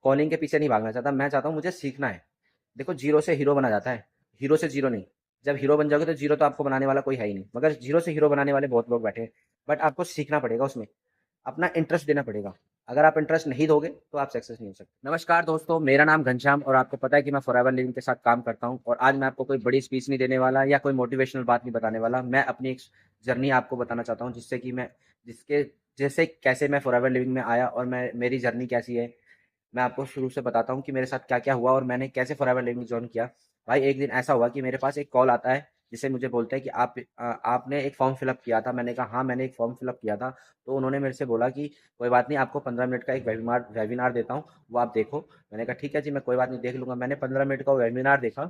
Calling के पीछे नहीं भागना चाहता, मैं चाहता हूँ मुझे सीखना है। देखो जीरो से हीरो बना जाता है, हीरो से जीरो नहीं। जब हीरो बन जाओगे तो जीरो तो आपको बनाने वाला कोई है ही नहीं, मगर जीरो से हीरो बनाने वाले बहुत लोग बैठे हैं। बट आपको सीखना पड़ेगा उसमें, अपना इंटरेस्ट देना पड़ेगा। अगर आप इंटरेस्ट नहीं दोगे तो आप सक्सेस नहीं हो सकते। नमस्कार दोस्तों, मेरा नाम घनश्याम और आपको पता है कि मैं फॉरएवर लिविंग के साथ काम करता हूं। और आज मैं आपको कोई बड़ी स्पीच नहीं देने वाला या कोई मोटिवेशनल बात नहीं बताने वाला। मैं अपनी एक जर्नी आपको बताना चाहता हूं, जिससे कि मैं जिसके जैसे कैसे मैं फॉरएवर लिविंग में आया और मैं मेरी जर्नी कैसी है। मैं आपको शुरू से बताता हूँ कि मेरे साथ क्या क्या हुआ और मैंने कैसे फॉरएवर लिविंग ज्वाइन किया। भाई एक दिन ऐसा हुआ कि मेरे पास एक कॉल आता है, जिससे मुझे बोलते हैं कि आपने एक फॉर्म फिलअप किया था। मैंने कहा हाँ, मैंने एक फॉर्म फिलअप किया था। तो उन्होंने मेरे से बोला कि कोई बात नहीं, आपको 15 मिनट का एक वेबिनार वेबिनार देता हूँ, वो आप देखो। मैंने कहा ठीक है जी, मैं कोई बात नहीं देख लूंगा। मैंने 15 मिनट का वेबिनार देखा।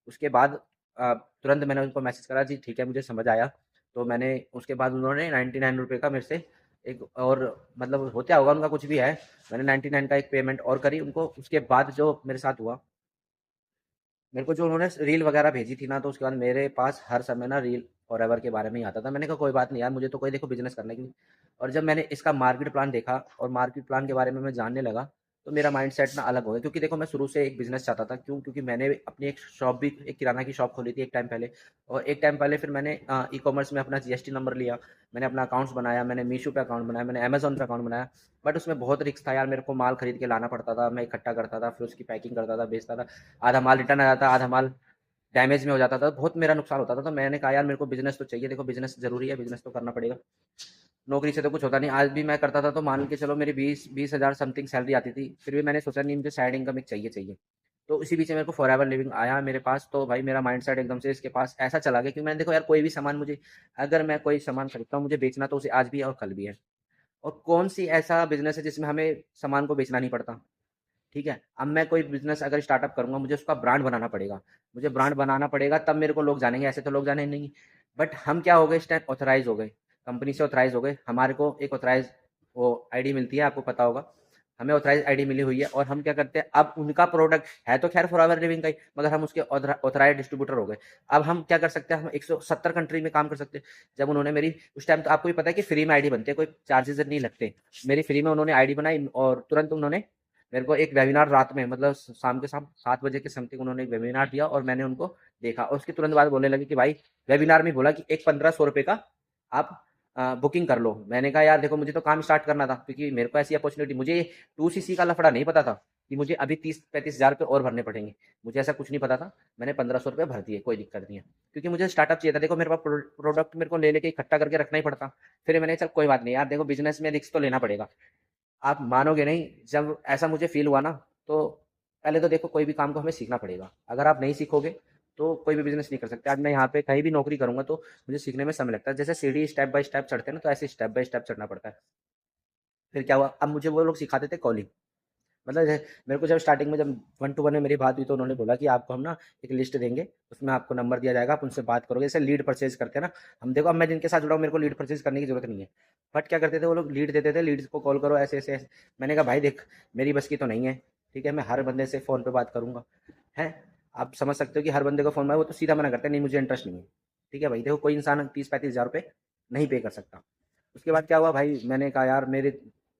उसके बाद तुरंत मैंने उनको मैसेज करा, जी ठीक है मुझे समझ आया। तो मैंने उसके बाद उन्होंने 99 रुपये का मेरे से एक और, मतलब होता होगा उनका कुछ भी है, मैंने 99 का एक पेमेंट और करी उनको। उसके बाद जो मेरे साथ हुआ, मेरे को जो उन्होंने रील वगैरह भेजी थी ना, तो उसके बाद मेरे पास हर समय ना रील फॉरएवर के बारे में ही आता था। मैंने कहा कोई बात नहीं यार, मुझे तो कोई देखो बिजनेस करने की। और जब मैंने इसका मार्केट प्लान देखा और मार्केट प्लान के बारे में मैं जानने लगा, तो मेरा माइंड सेट ना अलग हो गया। क्योंकि देखो मैं शुरू से एक बिजनेस चाहता था। क्यों? क्योंकि मैंने अपनी एक शॉप भी, एक किराना की शॉप खोली थी एक टाइम पहले। और एक टाइम पहले फिर मैंने ई कॉमर्स में अपना जीएसटी नंबर लिया, मैंने अपना अकाउंट्स बनाया, मैंने मीशो पे अकाउंट बनाया, मैंने अमेजोन पे अकाउंट बनाया। बट उसमें बहुत रिस्क था यार, मेरे को माल खरीद के लाना पड़ता था, मैं इकट्ठा करता था, फिर उसकी पैकिंग करता था, बेचता था। आधा माल रिटर्न आ जाता, आधा माल डैमेज में हो जाता था, बहुत मेरा नुकसान होता था। तो मैंने कहा यार मेरे को बिजनेस तो चाहिए, देखो बिजनेस जरूरी है, बिजनेस तो करना पड़ेगा। नौकरी से तो कुछ होता नहीं। आज भी मैं करता था तो मान के चलो मेरी 20,000 समथिंग सैलरी आती थी, फिर भी मैंने सोचा नहीं, मुझे साइड इनकम एक चाहिए चाहिए। तो इसी बीच में मेरे को फॉरएवर लिविंग आया मेरे पास। तो भाई मेरा माइंड सेट एकदम से इसके पास ऐसा चला गया, क्योंकि मैंने देखो यार, कोई भी सामान मुझे, अगर मैं कोई सामान खरीदता हूँ मुझे बेचना तो उसे आज भी है और कल भी है। और कौन सी ऐसा बिजनेस है जिसमें हमें सामान को बेचना नहीं पड़ता? ठीक है, अब मैं कोई बिजनेस अगर स्टार्टअप करूंगा, मुझे उसका ब्रांड बनाना पड़ेगा। मुझे ब्रांड बनाना पड़ेगा, तब मेरे को लोग जानेंगे, ऐसे तो लोग जाने नहीं। बट हम क्या हो गए इस टाइम, ऑथराइज हो गए, कंपनी से ऑथराइज हो गए। हमारे को एक ऑथराइज वो आईडी मिलती है, आपको पता होगा। हमें ऑथराइज आईडी मिली हुई है और हम क्या करते हैं, अब उनका प्रोडक्ट है तो खैर फॉरएवर लिविंग का ही, मगर हम उसके ऑथराइज डिस्ट्रीब्यूटर हो गए। अब हम क्या कर सकते हैं, हम 170 कंट्री में काम कर सकते हैं। जब उन्होंने मेरी, उस टाइम तो आपको भी पता है कि फ्री में आईडी बनते हैं, कोई चार्जेस नहीं लगते। मेरी फ्री में उन्होंने आईडी बनाई और तुरंत उन्होंने मेरे को एक वेबिनार रात में, मतलब शाम के शाम 7 बजे के समथिंग उन्होंने एक वेबिनार दिया और मैंने उनको देखा। और उसके तुरंत बाद बोलने लगे कि भाई, वेबिनार में बोला कि एक 1500 रुपये का आप बुकिंग कर लो। मैंने कहा यार देखो, मुझे तो काम स्टार्ट करना था, क्योंकि मेरे को ऐसी अपॉर्चुनिटी, मुझे 2cc का लफड़ा नहीं पता था कि मुझे अभी 30-35 हज़ार रुपये और भरने पड़ेंगे। मुझे ऐसा कुछ नहीं पता था। मैंने 1500 रुपये भर दिए, कोई दिक्कत नहीं है, क्योंकि मुझे स्टार्टअप चाहिए था। देखो मेरे पास प्रोडक्ट मेरे को ले लेके इकट्ठा करके रखना ही पड़ता। फिर मैंने चल कोई बात नहीं यार, देखो बिजनेस में रिस्क तो लेना पड़ेगा। आप मानोगे नहीं, जब ऐसा मुझे फ़ील हुआ ना, तो पहले तो देखो कोई भी काम को हमें सीखना पड़ेगा। अगर आप नहीं सीखोगे तो कोई भी बिज़नेस नहीं कर सकते। आज मैं यहाँ पे कहीं भी नौकरी करूँगा तो मुझे सीखने में समय लगता है। जैसे सीढ़ी स्टेप बाय स्टेप चढ़ते हैं ना, तो ऐसे स्टेप बाय स्टेप चढ़ना पड़ता है। फिर क्या हुआ, अब मुझे वो लोग सिखाते थे कॉलिंग। मतलब मेरे को जब स्टार्टिंग में, जब 1 to 1 में मेरी बात हुई, तो उन्होंने बोला कि आपको हम ना एक लिस्ट देंगे, उसमें आपको नंबर दिया जाएगा, आप उनसे बात करोगे। जैसे लीड परचेज करते हैं ना हम, देखो अब मैं जिनके साथ जुड़ा हूँ, मेरे को लीड परचेज करने की जरूरत नहीं है। बट क्या करते थे वो लोग, लीड देते थे, लीड्स को कॉल करो ऐसे ऐसे ऐसे। मैंने कहा भाई देख, मेरी बस की तो नहीं है। ठीक है, मैं हर बंदे से फ़ोन पे बात करूंगा है। आप समझ सकते हो कि हर बंदे को फ़ोन में, वो तो सीधा मना करते हैं, नहीं मुझे इंटरेस्ट नहीं है। ठीक है भाई, देखो कोई इंसान 30-35 हज़ार रुपये नहीं पे कर सकता। उसके बाद क्या हुआ भाई, मैंने कहा यार,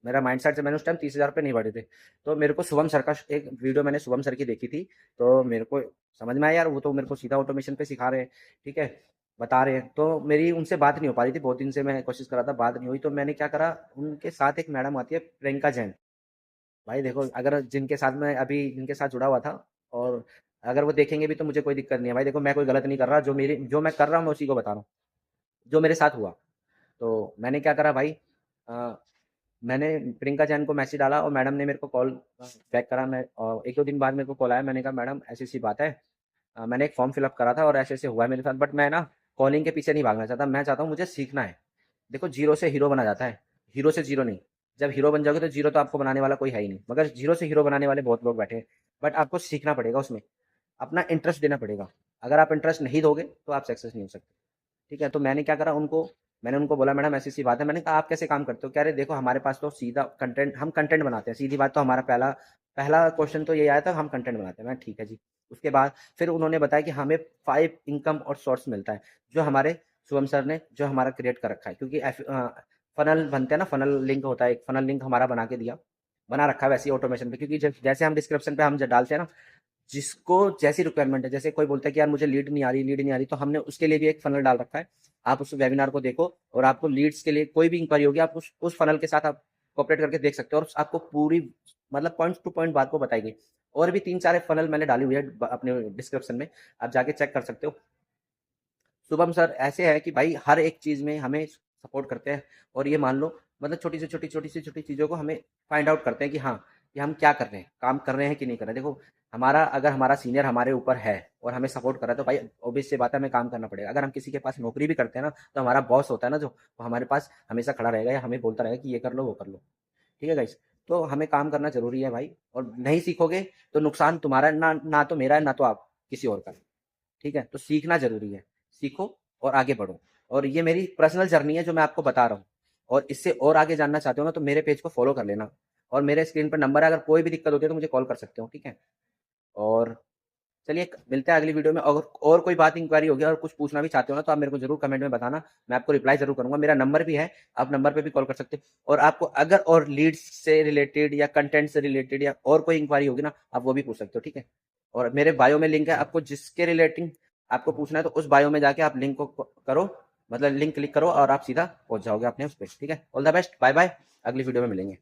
मेरा माइंडसेट से मैंने उस टाइम 30 हज़ार रुपये नहीं बढ़े थे। तो मेरे को शुभम सर का एक वीडियो, मैंने शुभम सर की देखी थी। तो मेरे को समझ में आया यार, वो तो मेरे को सीधा ऑटोमेशन पे सिखा रहे हैं। ठीक है, बता रहे हैं। तो मेरी उनसे बात नहीं हो पा रही थी, बहुत दिन से मैं कोशिश कर रहा था, बात नहीं हुई। तो मैंने क्या करा, उनके साथ एक मैडम आती है, प्रियंका जैन। भाई देखो, अगर जिनके साथ मैं अभी जिनके साथ जुड़ा हुआ था, और अगर वो देखेंगे भी तो मुझे कोई दिक्कत नहीं है। भाई देखो, मैं कोई गलत नहीं कर रहा, जो मैं कर रहा हूँ मैं उसी को बता रहा हूँ, जो मेरे साथ हुआ। तो मैंने क्या करा भाई, अ, मैंने प्रियंका जैन को मैसेज डाला और मैडम ने मेरे को कॉल बैक करा। मैं, और 1-2 दिन बाद मेरे को कॉल आया। मैंने कहा मैडम ऐसी ऐसी बात है, मैंने एक फॉर्म फिलअप करा था और ऐसे ऐसे हुआ है मेरे साथ। बट मैं ना कॉलिंग के पीछे नहीं भागना चाहता, मैं चाहता हूँ मुझे सीखना है। देखो जीरो से हीरो बना जाता है, हीरो से जीरो नहीं। जब हीरो बन जाओगे तो जीरो तो आपको बनाने वाला कोई है ही नहीं, मगर जीरो से हीरो बनाने वाले बहुत लोग बैठे हैं। बट आपको सीखना पड़ेगा उसमें, अपना इंटरेस्ट देना पड़ेगा। अगर आप इंटरेस्ट नहीं दोगे तो आप सक्सेस नहीं हो सकते। ठीक है, तो मैंने क्या करा, मैंने उनको बोला मैडम ऐसी सी बात है। मैंने कहा आप कैसे काम करते हो? कह रहे देखो हमारे पास तो सीधा कंटेंट, हम कंटेंट बनाते हैं, सीधी बात। तो हमारा पहला पहला क्वेश्चन तो ये आया था, हम कंटेंट बनाते हैं। मैं ठीक है जी। उसके बाद फिर उन्होंने बताया कि हमें 5 इनकम और सोर्स मिलता है, जो हमारे शुभम सर ने जो हमारा क्रिएट कर रखा है। क्योंकि फनल बनते हैं ना, फनल लिंक होता है, एक फनल लिंक हमारा बना के दिया। बना रखा है वैसे ही ऑटोमेशन पे, क्योंकि जैसे हम डिस्क्रिप्शन पे हम डालते हैं ना, जिसको जैसी रिक्वायरमेंट है, जैसे कोई बोलता है कि यार मुझे लीड नहीं आ रही, तो हमने उसके लिए भी एक फनल डाल रखा है। आप उस वेबिनार को देखो और आपको लीड्स के लिए कोई भी इंक्वायरी होगी, आप उस फनल के साथ आप कॉपरेट करके देख सकते हो, और आपको पूरी मतलब पॉइंट टू पॉइंट बात को बताएगी। और भी 3-4 फनल मैंने डाली हुई है अपने डिस्क्रिप्शन में, आप जाके चेक कर सकते हो। शुभम सर ऐसे है कि भाई हर एक चीज़ में हमें सपोर्ट करते हैं, और ये मान लो मतलब छोटी चीज़ों को हमें फाइंड आउट करते हैं कि हाँ, कि हम क्या कर रहे हैं, काम कर रहे हैं कि नहीं कर रहे हैं। देखो, हमारा अगर हमारा सीनियर हमारे ऊपर है और हमें सपोर्ट कर रहा है, तो भाई ऑब्वियस सी बात है, हमें काम करना पड़ेगा। अगर हम किसी के पास नौकरी भी करते हैं ना, तो हमारा बॉस होता है ना जो, वो हमारे पास हमेशा खड़ा रहेगा या हमें बोलता रहेगा कि ये कर लो, वो कर लो। ठीक है गाइस? तो हमें काम करना ज़रूरी है भाई, और नहीं सीखोगे तो नुकसान तुम्हारा है, ना तो मेरा है, ना तो आप किसी और का है। ठीक है? तो सीखना ज़रूरी है। सीखो और आगे बढ़ो। और ये मेरी पर्सनल जर्नी है जो मैं आपको बता रहा हूँ। और इससे और आगे जानना चाहते हो ना, तो मेरे पेज को फॉलो कर लेना। और मेरे स्क्रीन पर नंबर है, अगर कोई भी दिक्कत होती है तो मुझे कॉल कर सकते हो, ठीक है? और चलिए, मिलते हैं अगली वीडियो में। अगर और कोई बात इंक्वायरी होगी और कुछ पूछना भी चाहते हो ना, तो आप मेरे को ज़रूर कमेंट में बताना। मैं आपको रिप्लाई ज़रूर करूँगा। मेरा नंबर भी है, आप नंबर पे भी कॉल कर सकते हो। और आपको अगर और लीड्स से रिलेटेड या कंटेंट से रिलेटेड या और कोई इंक्वायरी होगी ना, आप वो भी पूछ सकते हो, ठीक है? और मेरे बायो में लिंक है, आपको जिसके रिलेटिंग आपको पूछना है, तो उस बायो में जाके आप लिंक को करो, मतलब लिंक क्लिक करो और आप सीधा पहुँच जाओगे अपने उस पे, ठीक है? All the best, bye bye, अगली वीडियो में मिलेंगे।